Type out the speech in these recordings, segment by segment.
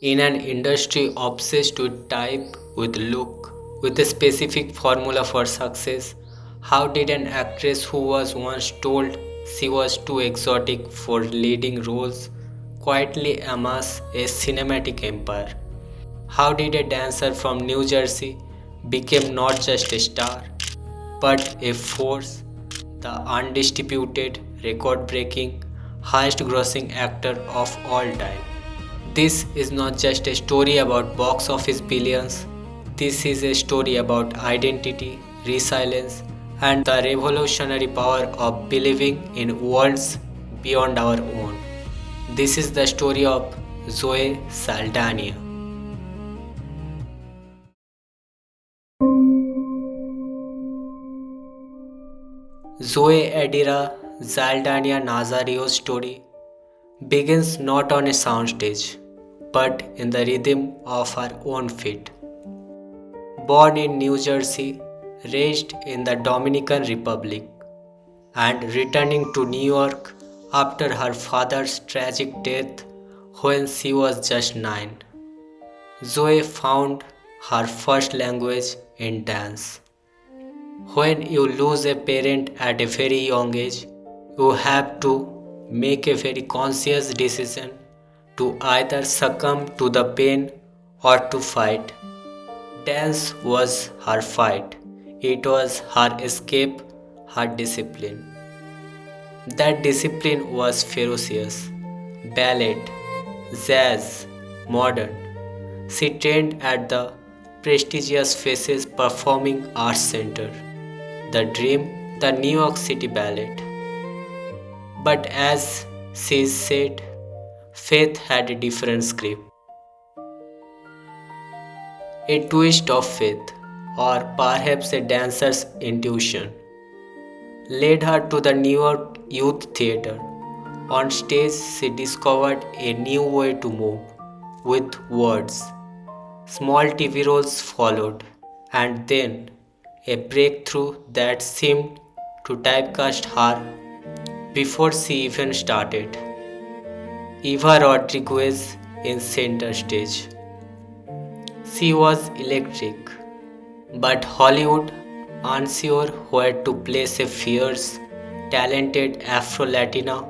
In an industry obsessed with type, with look, with a specific formula for success, how did an actress who was once told she was too exotic for leading roles quietly amass a cinematic empire? How did a dancer from New Jersey become not just a star, but a force, the undisputed, record breaking, highest grossing actor of all time? This is not just a story about box office billions, this is a story about identity, resilience, and the revolutionary power of believing in worlds beyond our own. This is the story of Zoe Saldana. Zoe Edira Zaldania Nazario's story begins not on a soundstage, but in the rhythm of her own feet. Born in New Jersey, raised in the Dominican Republic, and returning to New York after her father's tragic death when she was just 9, Zoe found her first language in dance. When you lose a parent at a very young age, you have to make a very conscious decision to either succumb to the pain or to fight. Dance was her fight. It was her escape, her discipline. That discipline was ferocious. Ballet, jazz, modern. She trained at the prestigious Faces Performing Arts Center, the Dream, the New York City Ballet. But as she said, faith had a different script. A twist of faith, or perhaps a dancer's intuition, led her to the New York Youth Theater. On stage, she discovered a new way to move, with words. Small TV roles followed, and then a breakthrough that seemed to typecast her before she even started. Eva Rodriguez in center stage. She was electric, but Hollywood, unsure where to place a fierce, talented Afro Latina,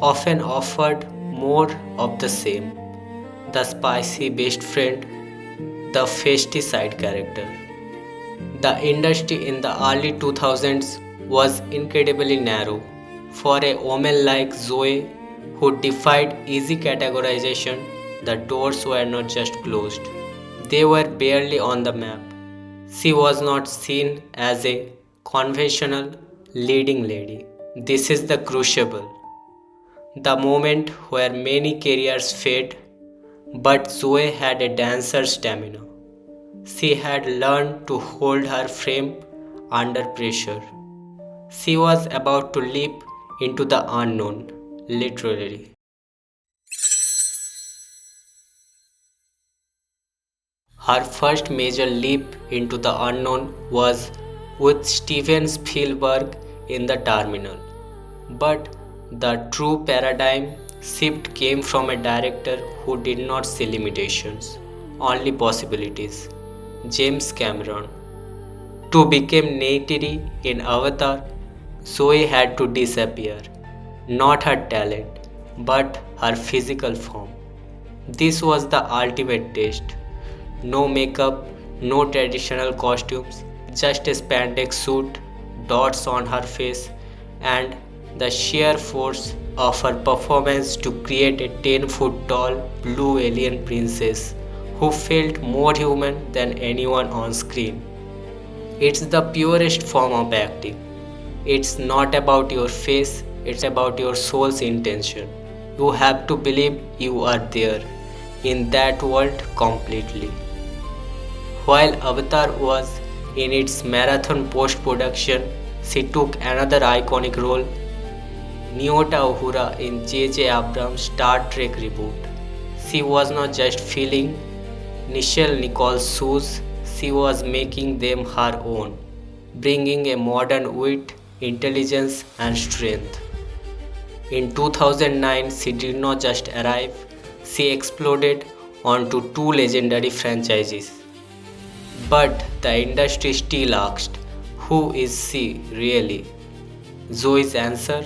often offered more of the same: the spicy best friend, the feisty side character. The industry in the early 2000s was incredibly narrow. For a woman like Zoe, who defied easy categorization, the doors were not just closed, they were barely on the map. She was not seen as a conventional leading lady. This is the crucible, the moment where many careers fade, but Zoe had a dancer's stamina. She had learned to hold her frame under pressure. She was about to leap into the unknown, literally. Her first major leap into the unknown was with Steven Spielberg in The Terminal. But the true paradigm shift came from a director who did not see limitations, only possibilities: James Cameron. To become Neytiri in Avatar, Zoe had to disappear, not her talent, but her physical form. This was the ultimate test. No makeup, no traditional costumes, just a spandex suit, dots on her face, and the sheer force of her performance to create a 10-foot tall blue alien princess who felt more human than anyone on screen. It's the purest form of acting. It's not about your face, it's about your soul's intention. You have to believe you are there, in that world completely. While Avatar was in its marathon post production, she took another iconic role, Nyota Uhura, in J.J. Abrams' Star Trek reboot. She was not just filling Nichelle Nichols' shoes, she was making them her own, bringing a modern wit, intelligence, and strength. In 2009, she did not just arrive, she exploded onto two legendary franchises. But the industry still asked, who is she really? Zoe's answer?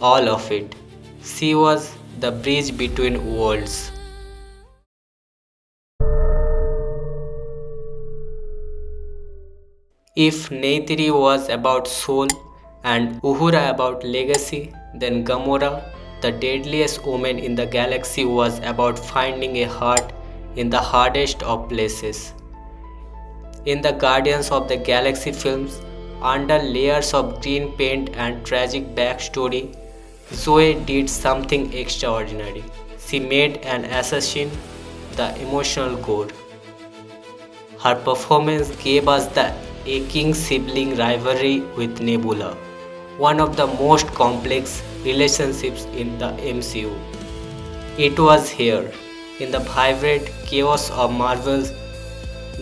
All of it. She was the bridge between worlds. If Neytiri was about soul and Uhura about legacy, then Gamora, the deadliest woman in the galaxy, was about finding a heart in the hardest of places. In the Guardians of the Galaxy films, under layers of green paint and tragic backstory, Zoe did something extraordinary. She made an assassin the emotional gore. Her performance gave us the aching sibling rivalry with Nebula, one of the most complex relationships in the MCU. It was here, in the vibrant chaos of Marvel's,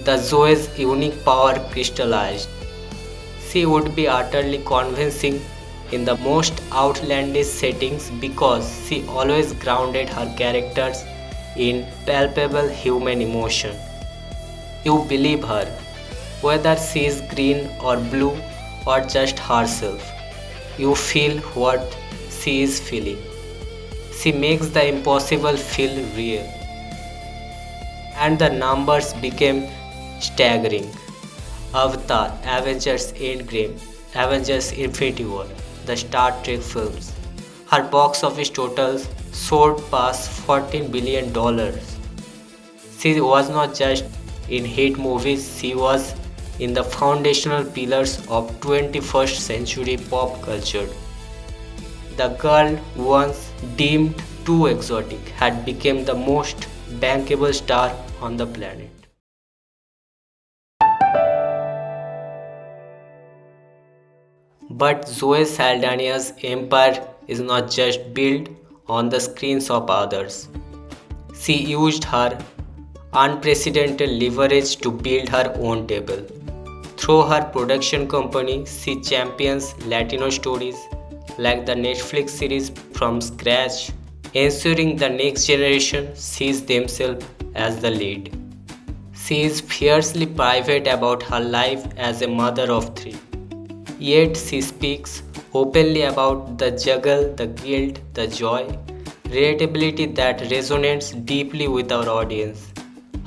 the Zoe's unique power crystallized. She would be utterly convincing in the most outlandish settings because she always grounded her characters in palpable human emotion. You believe her, whether she is green or blue or just herself. You feel what she is feeling. She makes the impossible feel real. And the numbers became staggering. Avatar, Avengers Endgame, Avengers Infinity War, the Star Trek films. Her box office totals soared past $14 billion. She was not just in hit movies, she was in the foundational pillars of 21st century pop culture. The girl once deemed too exotic had become the most bankable star on the planet. But Zoe Saldana's empire is not just built on the screens of others. She used her unprecedented leverage to build her own table. Through her production company, she champions Latino stories like the Netflix series From Scratch, ensuring the next generation sees themselves as the lead. She is fiercely private about her life as a mother of three. Yet she speaks openly about the juggle, the guilt, the joy, relatability that resonates deeply with our audience.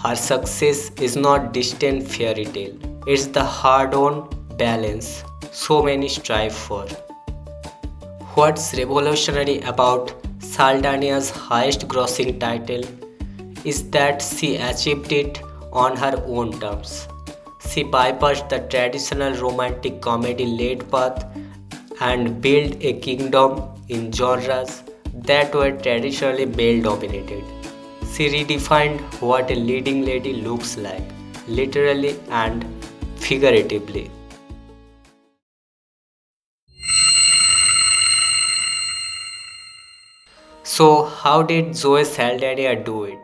Her success is not distant fairy tale. It's the hard-won balance so many strive for. What's revolutionary about Saldana's highest grossing title is that she achieved it on her own terms. She bypassed the traditional romantic comedy led path and built a kingdom in genres that were traditionally male dominated. She redefined what a leading lady looks like, literally and figuratively. So, how did Zoe Saldana do it?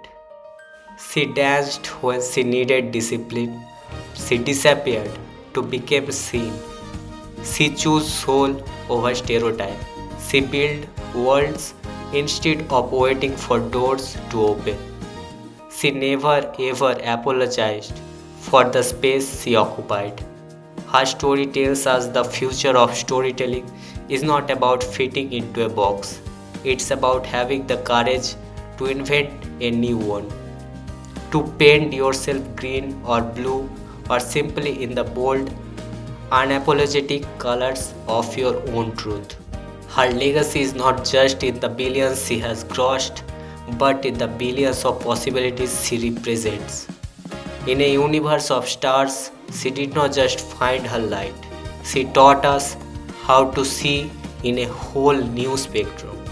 She danced when she needed discipline. She disappeared to become seen. She chose soul over stereotype. She built worlds instead of waiting for doors to open. She never ever apologized for the space she occupied. Her story tells us the future of storytelling is not about fitting into a box. It's about having the courage to invent a new one, to paint yourself green or blue or simply in the bold, unapologetic colors of your own truth. Her legacy is not just in the billions she has grossed, but in the billions of possibilities she represents. In a universe of stars, she did not just find her light, she taught us how to see in a whole new spectrum.